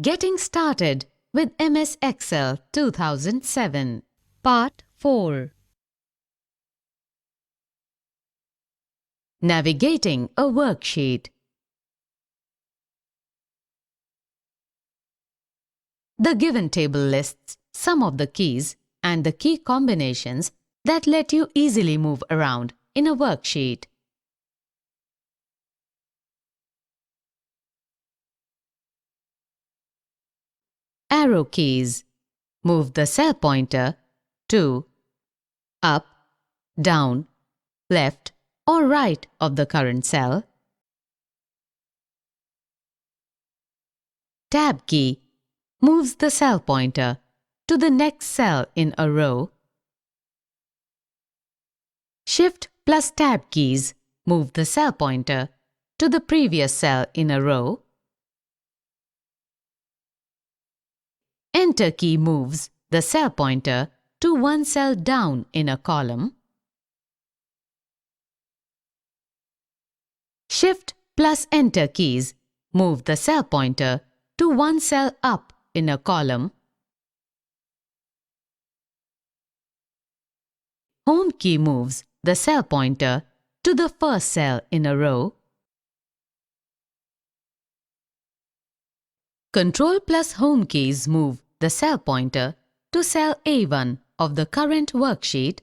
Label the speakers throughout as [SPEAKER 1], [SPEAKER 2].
[SPEAKER 1] Getting Started with MS Excel 2007. Part 4. Navigating a worksheet. The given table lists some of the keys and the key combinations that let you easily move around in a worksheet. Arrow keys. Move the cell pointer to up, down, left or right of the current cell. Tab key moves the cell pointer to the next cell in a row. Shift plus Tab keys move the cell pointer to the previous cell in a row. Enter key moves the cell pointer to one cell down in a column. Shift plus Enter keys move the cell pointer to one cell up in a column. Home key moves the cell pointer to the first cell in a row. Control plus Home keys move the cell pointer to cell A1 of the current worksheet.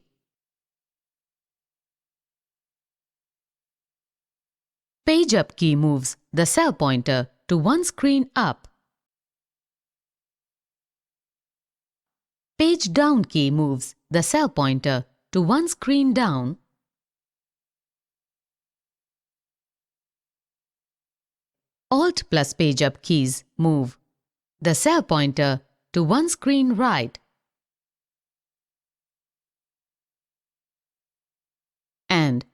[SPEAKER 1] Page Up key moves the cell pointer to one screen up. Page Down key moves the cell pointer to one screen down. Alt plus Page Up keys move the cell pointer to one screen right. And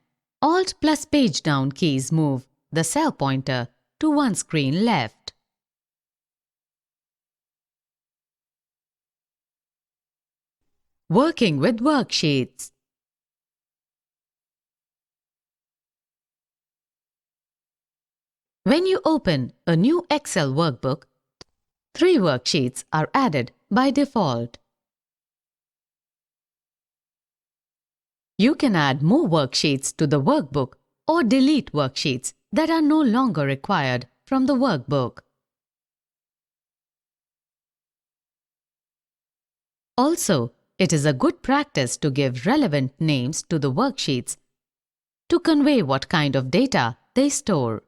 [SPEAKER 1] Alt plus Page Down keys move the cell pointer to one screen left. Working with worksheets. When you open a new Excel workbook, 3 worksheets are added by default. You can add more worksheets to the workbook or delete worksheets that are no longer required from the workbook. Also, it is a good practice to give relevant names to the worksheets to convey what kind of data they store.